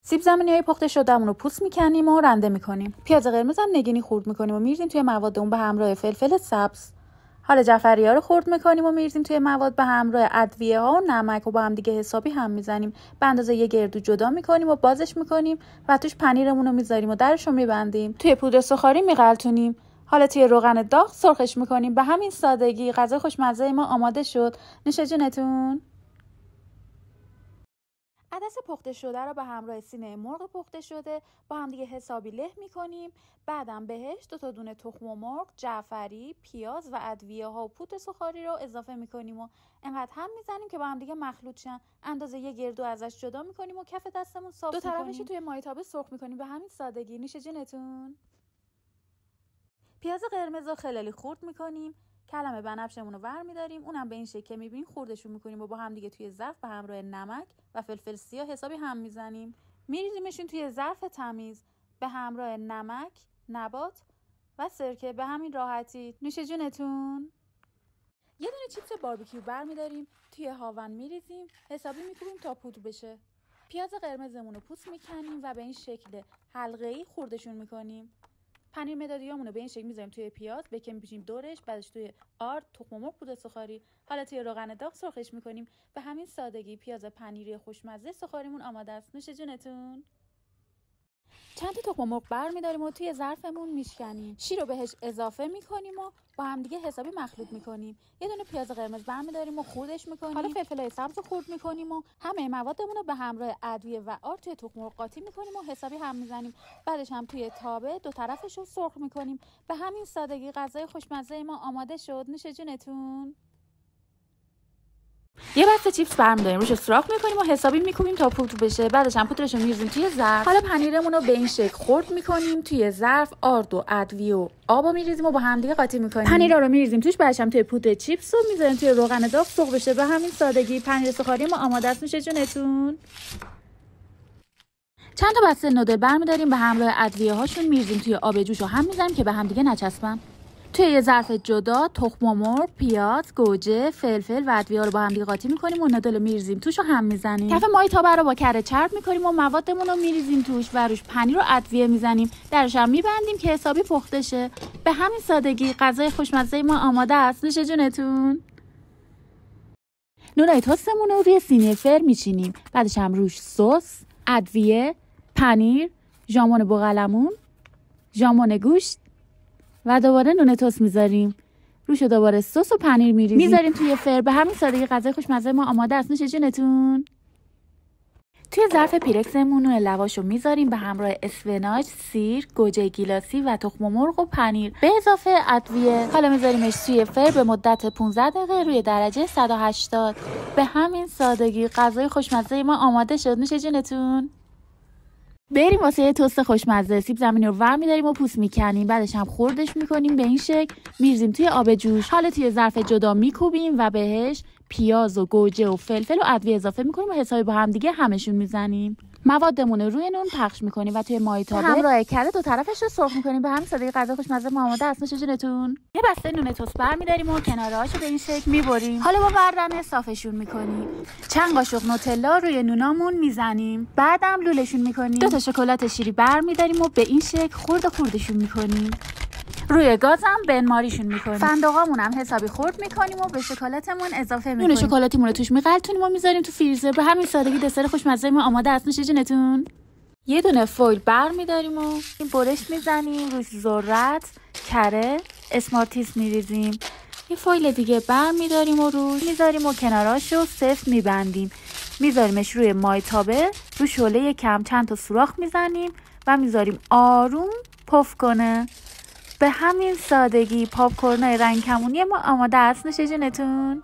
سیب زمینی‌های پخته شدهمون رو پوست میکنیم و رنده میکنیم. پیاز قرمز هم نگینی خورد میکنیم و میریزیم توی مواد اون به همراه فلفل سبز. حالا جعفری‌ها رو خرد میکنیم و میریزیم توی مواد به همراه ادویه‌ها و نمک و با هم دیگه حسابی هم میزنیم. به اندازه یه گردو جدا میکنیم و بازش میکنیم و توش پنیرمون رو میذاریم و درش رو میبندیم. توی پودر سوخاری میغلطونیم. حالا توی روغن داغ سرخش میکنیم. به همین سادگی غذای خوشمزه ما آماده شد. نوش جونتون. عدس پخته شده رو به همراه سینه مرغ پخته شده با هم دیگه حسابی له میکنیم. بعدم بهش 2 دونه تخم مرغ، جعفری، پیاز و ادویه‌ها و پودر سوخاری رو اضافه میکنیم و انقدر هم میزنیم که با هم دیگه مخلوط شن. اندازه یه گردو ازش جدا میکنیم و کف دستمون صاف میکنیم. 2 طرفش رو توی مایتابه سرخ میکنیم. به همین سادگی. نوش جونتون. پیاز قرمز رو خیلی خرد میکنیم. کلمه بنفشمون رو ور میداریم. اونم به این شکل که میبینین خردشون میکنیم و با هم دیگه توی ظرف به همراه نمک و فلفل سیاه حسابی هم میزنیم. میریزیمشون توی ظرف تمیز به همراه نمک، نبات و سرکه. به همین راحتی. نوش جونتون. یه دونه چیپس باربیکیو برمیداریم، توی هاون میریزیم، حسابی میکوبیم تا پودر بشه. پیاز قرمزمون رو پوست میکنیم و به این شکل حلقه‌ای خردشون میکنیم. پنیر مدادیامون رو به این شکل میذاریم توی پیاز، بکن میپیچیم دورش، بعدش توی آرد، تخم مرغ، پودر سوخاری. حالا توی روغن داغ سرخش میکنیم. به همین سادگی پیاز پنیری خوشمزه سوخاریمون آماده است. نوش جونتون. چند تا تخم مرغ برمی‌داریم و توی ظرفمون میشکنیم. شیر رو بهش اضافه میکنیم و با هم دیگه حسابی مخلوط میکنیم. یه دونه پیاز قرمز برمی‌داریم و خردش میکنیم. حالا فلفلای سبز رو خرد میکنیم و همه موادمون رو به همراه ادویه و آرد توی تخم مرغ قاطی میکنیم و حسابی هم میزنیم. بعدش هم توی تابه 2 طرفش رو سرخ میکنیم. به همین سادگی غذای خوشمزه ما آماده شد. نوش جونتون. یه بسته چیپس برمی‌داریم، روش سوراخ می‌کنیم و حسابی می‌کوبیم تا پودر بشه. بعدش هم پودرش رو می‌ریزیم توی ظرف. حالا پنیرمون رو به این شکل خرد می‌کنیم توی ظرف. آرد و ادویه و آب رو می‌ریزیم و با هم دیگه قاطی می‌کنیم. پنیرا رو می‌ریزیم توش، بعدش هم توی پودر چیپس رو می‌ذاریم توی روغن داغ سرخ بشه. به همین سادگی پنیر سوخاری ما آماده است. نوش جونتون. چند تا بسته نودل برمی‌داریم، به همراه ادویه‌هاشون می‌ریزیم توی آب جوش و هم می‌ذاریم که به هم دیگه نچسبن. توی یه ظرف جدا تخم مرغ، پیاز، گوجه، فلفل و ادویه‌ها رو با هم دیگه قاطی می‌کنیم و نودل رو می‌ریزیم توش و هم می‌زنیم. کف مایتابه رو با کره چرب می‌کنیم و موادمون رو می‌ریزیم توش و روش پنیر و ادویه می‌زنیم. درش هم می‌بندیم که حسابی پخته شه. به همین سادگی غذای خوشمزه ما آماده است. نوش جونتون. نونای تستمون رو روی سینی فر می‌چینیم. بعدش هم روش سس، ادویه، پنیر، ژامون بوقلمون، ژامون گوشت و دوباره نون تست میذاریم. روشو دوباره سس و پنیر میذاریم توی فر. به همین سادگی غذای خوشمزه ما آماده است. نوش جونتون. توی ظرف پیرکسمون نون لواشو میذاریم به همراه اسفناج، سیر، گوجه گیلاسی و تخم مرغ و پنیر به اضافه ادویه. حالا میذاریمش توی فر به مدت 15 دقیقه روی درجه 180. به همین سادگی غذای خوشمزه ما آماده شد. نوش جونتون. بریم واسه یه تست خوشمزه. سیب زمینی رو ور می‌داریم و پوست میکنیم. بعدش هم خردش میکنیم به این شکل، میریزیم توی آب جوش. حالا توی ظرف جدا میکوبیم و بهش پیاز و گوجه و فلفل و ادویه اضافه میکنیم و حسابی با هم دیگه همشون میزنیم. موادمون رو روی نون پخش میکنیم و توی مایتابه همراه کره 2 طرفش رو سرخ میکنیم. به همین سادگی غذا خوشمزه ما آماده است. نوش جونتون. یه بسته نون تست برمی‌داریم و کناره‌هاشو به این شکل میبریم. حالا با بردن صافشون میکنیم. چند قاشق نوتلا روی نونامون میزنیم. بعدم لوله‌شون میکنیم. 2 تا شکلات شیری برمی‌داریم و به این شکل خردشون میکنیم. روی گازم بنماریشون میکنیم. فندقامون هم حسابی خرد میکنیم و به شکلاتمون اضافه میکنیم. نون شکلاتیمون رو توش میغلطونیم و میذاریم تو فریزر. به همین سادگی دسر خوشمزه ما آماده است. نوش جونتون. یه دونه فویل برمی‌داریم و این برش میزنیم، روش ذرت، کره، اسمارتیس میریزیم. یه فویل دیگه برمی‌داریم و روش میذاریم و کناراشو سفت میبندیم. میذاریمش روی مایتابه، رو شعله کم چند تا سوراخ میزنیم و میذاریم آروم پف کنه. به همین سادگی پاپ کورنای رنگ کمونی ما آماده است. نوش جونتون.